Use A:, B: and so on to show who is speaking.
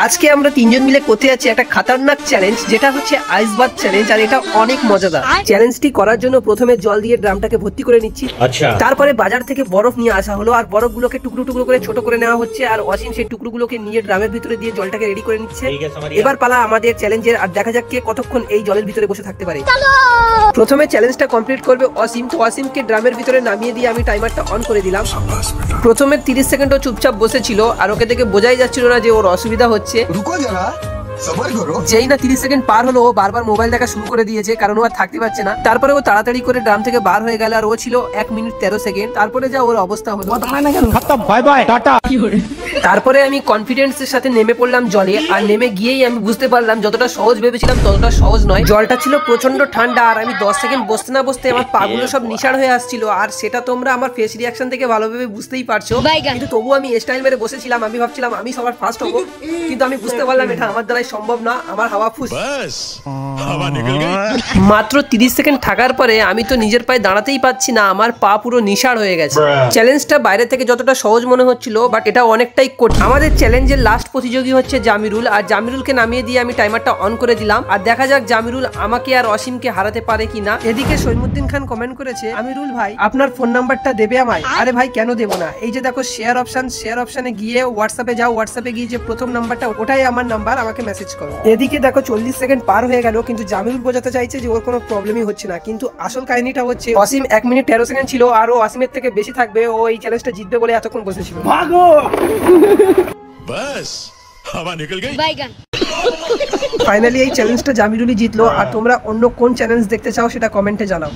A: আজকে আমরা তিনজন মিলে করতে যাচ্ছি একটা খতরনাক চ্যালেঞ্জ, যেটা হচ্ছে আইস বাথ চ্যালেঞ্জ। আর এটা অনেক মজাদার। চ্যালেঞ্জটি করার জন্য প্রথমে জল দিয়ে ড্রামটাকে ভর্তি করে নিচ্ছি। আচ্ছা। তারপরে বাজার থেকে বরফ নিয়ে আসা হলো, আর বরফগুলোকে টুকরো টুকরো করে ছোট করে নেওয়া হচ্ছে। আর অসীম সেই টুকরোগুলোকে নিয়ে ড্রামের ভিতরে দিয়ে জলটাকে রেডি করে নিচ্ছে। এবার পালা আমাদের চ্যালেঞ্জের, আর দেখা যাক কে কতক্ষণ এই জলের ভিতরে বসে থাকতে পারে। প্রথমে চ্যালেঞ্জটা কমপ্লিট করবে অসীম। তো অসীমকে ড্রামের ভিতরে নামিয়ে দিয়ে আমি টাইমারটা অন করে দিলাম। প্রথমে 30 সেকেন্ডও চুপচাপ বসেছিল, আর ওকে দেখে বোঝাই যাচ্ছিল না যে ওর অসুবিধা হচ্ছে। যেই না 30 সেকেন্ড পার হলো, ও বারবার মোবাইল দেখা শুরু করে দিয়েছে, কারণ ও আর থাকতে পারছে না। তারপরে ও তাড়াতাড়ি করে ড্রাম থেকে বার হয়ে গেল, আর ও ছিল 1 মিনিট 13 সেকেন্ড। তারপরে যা ওর অবস্থা হলো, বাই বাই টাটা। তারপরে আমি কনফিডেন্সের সাথে নেমে পড়লাম জলে, আর নেমে গিয়েই আমি বুঝতে পারলাম যতটা সহজ ভেবেছিলাম ততটা সহজ নয়। জলটা ছিল প্রচন্ড ঠান্ডা, আর আমি 10 সেকেন্ড বসতে না বসতে আমার পাগুলো সব নিশাড় হয়ে আসছিল। আর সেটা তোমরা আমার ফেস রিয়াকশন থেকে ভালোভাবে বুঝতেই পারছো। কিন্তু তবু আমি স্টাইল মেরে বসেছিলাম। আমি ভাবছিলাম আমি সবার ফার্স্ট হবো, কিন্তু আমি বুঝতে পারলাম এটা আমার দ্বারাই সম্ভব না। আমার হাওয়া ফুস। মাত্র 30 সেকেন্ড থাকার পরে আমি তো নিজের পায়ে দাঁড়াতেই পাচ্ছি না, আমার পা পুরো নিশাড় হয়ে গেছে। চ্যালেঞ্জটা বাইরে থেকে যতটা সহজ মনে হচ্ছিল, বাট এটা অনেকটাই কঠিন। আমাদের চ্যালেঞ্জের লাস্ট প্রতিযোগী হচ্ছে জামিরুল, আর জামিরুলকে নামিয়ে দিয়ে আমি টাইমারটা অন করে দিলাম। আর দেখা যাক জামিরুল আমাকে আর অসীমকে হারাতে পারে কিনা। এদিকে সৈমুদ্দিন খান কমেন্ট করেছে, আমিরুল ভাই আপনার ফোন নাম্বারটা দেবে আমায়? আরে ভাই কেন দেবো না, এই যে দেখো শেয়ার অপশন, শেয়ার অপশনে গিয়ে হোয়াটসঅ্যাপে যাও, হোয়াটসঅ্যাপে গিয়ে যে প্রথম নাম্বারটা ওটাই আমার নাম্বার, আমাকে মেসেজ করো। এদিকে দেখো 40 সেকেন্ড পার হয়ে গেল, কিন্তু জামিরুল বোঝাতে চাইছে যে ওর কোনো প্রবলেমই হচ্ছে না। কিন্তু আসল কাহিনীটা হচ্ছে অসীম 1 মিনিট 13 সেকেন্ড ছিল, আর ও অসীমের থেকে বেশি থাকবে, ও এই চ্যালেঞ্জটা জিতবে বলে এতক্ষণ বসেছিল। ভাগো বাস হাওয়া নিকল গই। ফাইনালি এই চ্যালেঞ্জটা জামিরুলই জিতলো। আর তোমরা অন্য কোন চ্যালেঞ্জ দেখতে চাও সেটা কমেন্টে জানাও।